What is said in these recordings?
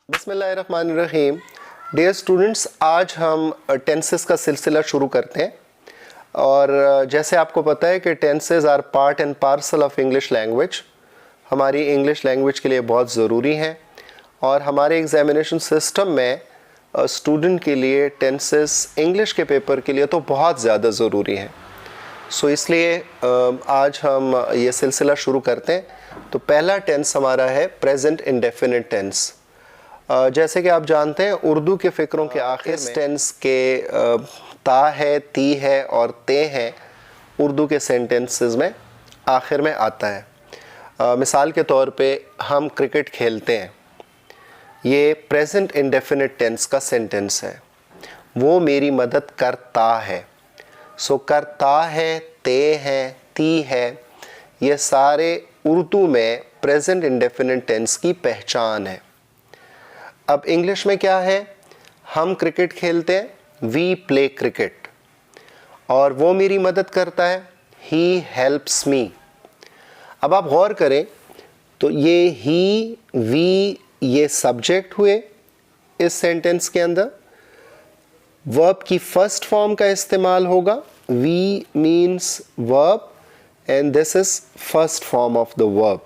बिस्मिल्लाहिर्रहमानिर्रहीम। Dear students, आज हम टेंसेस का सिलसिला शुरू करते हैं और जैसे आपको पता है कि tenses are part and parcel of English language, हमारी इंग्लिश लैंग्वेज के लिए बहुत ज़रूरी हैं और हमारे एग्ज़ामिनेशन सिस्टम में स्टूडेंट के लिए टेंसेस इंग्लिश के पेपर के लिए तो बहुत ज़्यादा ज़रूरी हैं। सो इसलिए आज हम ये सिलसिला शुरू करते हैं। तो पहला टेंस हमारा है प्रेजेंट इंडेफिनिट टेंस। जैसे कि आप जानते हैं उर्दू के फ़िक्रों के आखिर में टेंस के ता है, ती है और ते हैं उर्दू के सेंटेंसेस में आखिर में आता है। मिसाल के तौर पे हम क्रिकेट खेलते हैं, ये प्रेजेंट इंडेफिनिट टेंस का सेंटेंस है। वो मेरी मदद करता है। सो करता है, ते है, ती है, ये सारे उर्दू में प्रेजेंट इंडेफिनिट टेंस की पहचान है। अब इंग्लिश में क्या है? हम क्रिकेट खेलते हैं, वी प्ले क्रिकेट, और वो मेरी मदद करता है, ही हेल्प्स मी। अब आप गौर करें तो ये ही, वी, ये सब्जेक्ट हुए इस सेंटेंस के अंदर। वर्ब की फर्स्ट फॉर्म का इस्तेमाल होगा, V means verb and this is first form of the verb,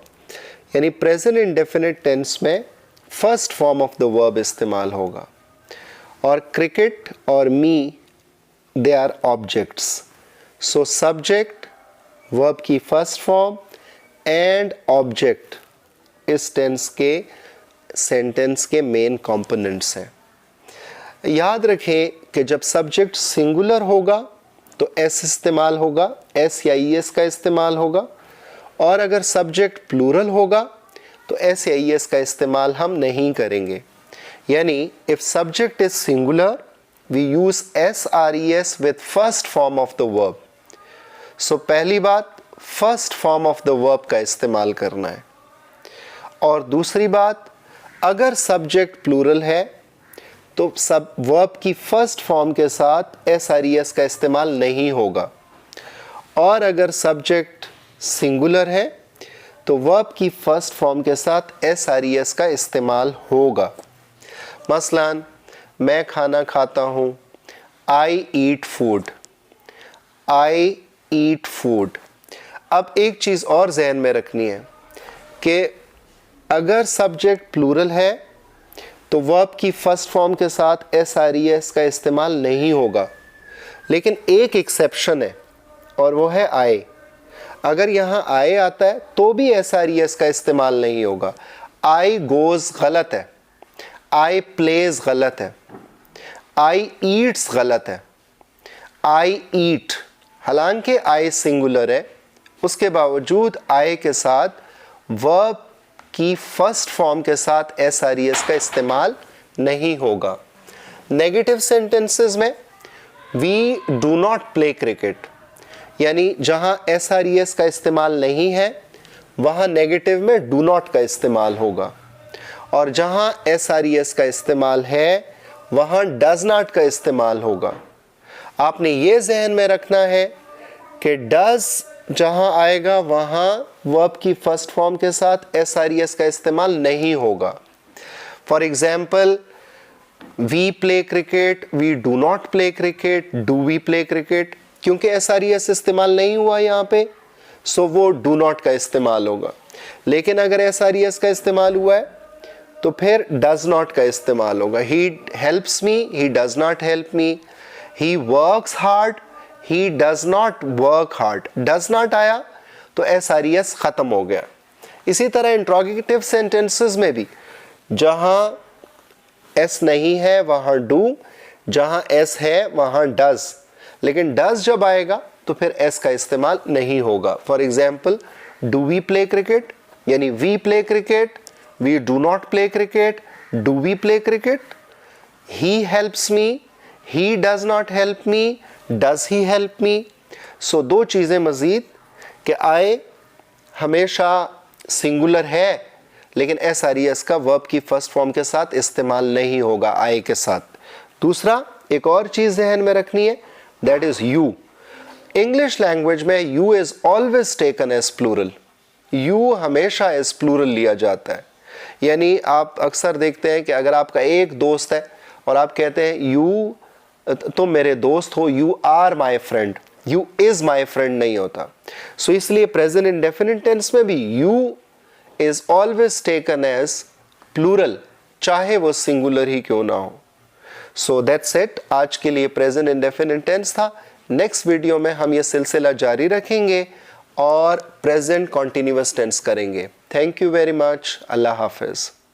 यानी प्रेजेंट इंडेफिनिट टेंस में फर्स्ट फॉर्म ऑफ द वर्ब इस्तेमाल होगा। और क्रिकेट और me they are objects. So subject, verb की फर्स्ट फॉर्म एंड ऑब्जेक्ट इस टेंस के सेंटेंस के मेन कंपोनेंट्स हैं। याद रखें कि जब सब्जेक्ट सिंगुलर होगा तो एस इस्तेमाल होगा, एस या ई एस का इस्तेमाल होगा, और अगर सब्जेक्ट प्लूरल होगा तो एस या ई एस का इस्तेमाल हम नहीं करेंगे। यानी if subject is singular we use S or E S with first form of the verb. So पहली बात, first form of the verb का इस्तेमाल करना है। और दूसरी बात, अगर सब्जेक्ट प्लूरल है तो सब वर्ब की फर्स्ट फॉर्म के साथ एस आर ई एस का इस्तेमाल नहीं होगा, और अगर सब्जेक्ट सिंगुलर है तो वर्ब की फर्स्ट फॉर्म के साथ एस आर ई एस का इस्तेमाल होगा। मसलन मैं खाना खाता हूँ, आई ईट फूड, आई ईट फूड। अब एक चीज़ और जहन में रखनी है कि अगर सब्जेक्ट प्लूरल है तो वर्ब की फर्स्ट फॉर्म के साथ एस आर ई एस का इस्तेमाल नहीं होगा, लेकिन एक एक्सेप्शन है और वो है आई। अगर यहाँ आए आता है तो भी एस आर ई एस का इस्तेमाल नहीं होगा। आई गोज़ गलत है, आई प्लेज गलत है, आई ईट्स गलत है, आई ईट, हालांकि आई सिंगुलर है उसके बावजूद आई के साथ वर्ब की फर्स्ट फॉर्म के साथ एस आर ई एस का इस्तेमाल नहीं होगा। नेगेटिव सेंटेंसेस में we do not play cricket, यानी जहां एस आर ई एस का इस्तेमाल नहीं है वहां नेगेटिव में डू नॉट का इस्तेमाल होगा, और जहां एस आर ई एस का इस्तेमाल है वहां डज नॉट का इस्तेमाल होगा। आपने ये जहन में रखना है कि डज जहां आएगा वहां वर्ब की फर्स्ट फॉर्म के साथ एस आर ई एस का इस्तेमाल नहीं होगा। For example, we play cricket, we do not play cricket, do we play cricket, क्योंकि एस आर ई एस इस्तेमाल नहीं हुआ यहाँ पे, सो वो डू नॉट का इस्तेमाल होगा। लेकिन अगर एस आर ई एस का इस्तेमाल हुआ है तो फिर डज नॉट का इस्तेमाल होगा। ही helps me, he does not help me, he works hard, he does not work hard. Does not आया तो एस आर ई एस ख़त्म हो गया। इसी तरह इंट्रोगेटिव सेंटेंसेस में भी जहाँ एस नहीं है वहाँ डू, जहाँ एस है वहाँ डज, लेकिन डज जब आएगा तो फिर एस का इस्तेमाल नहीं होगा। For example, do we play cricket, यानी we play cricket, we do not play cricket, do we play cricket. He helps me, he does not help me, does he help me. So दो चीज़ें मज़ीद कि I हमेशा singular है लेकिन S or E S का verb की first form के साथ इस्तेमाल नहीं होगा आए के साथ। दूसरा, एक और चीज़ जहन में रखनी है, that is you. English language में you is always taken as plural, you हमेशा एज प्लूरल लिया जाता है। यानी आप अक्सर देखते हैं कि अगर आपका एक दोस्त है और आप कहते हैं यू, तुम मेरे दोस्त हो, you are my friend, you is my friend नहीं होता। सो इसलिए प्रेजेंट इंडेफिनिट टेंस में भी you is always taken as plural, चाहे वो सिंगुलर ही क्यों ना हो। सो दैट्स इट, आज के लिए प्रेजेंट इंडेफिनिट टेंस था। नेक्स्ट वीडियो में हम ये सिलसिला जारी रखेंगे और प्रेजेंट कॉन्टिन्यूअस टेंस करेंगे। Thank you very much. Allah Hafiz.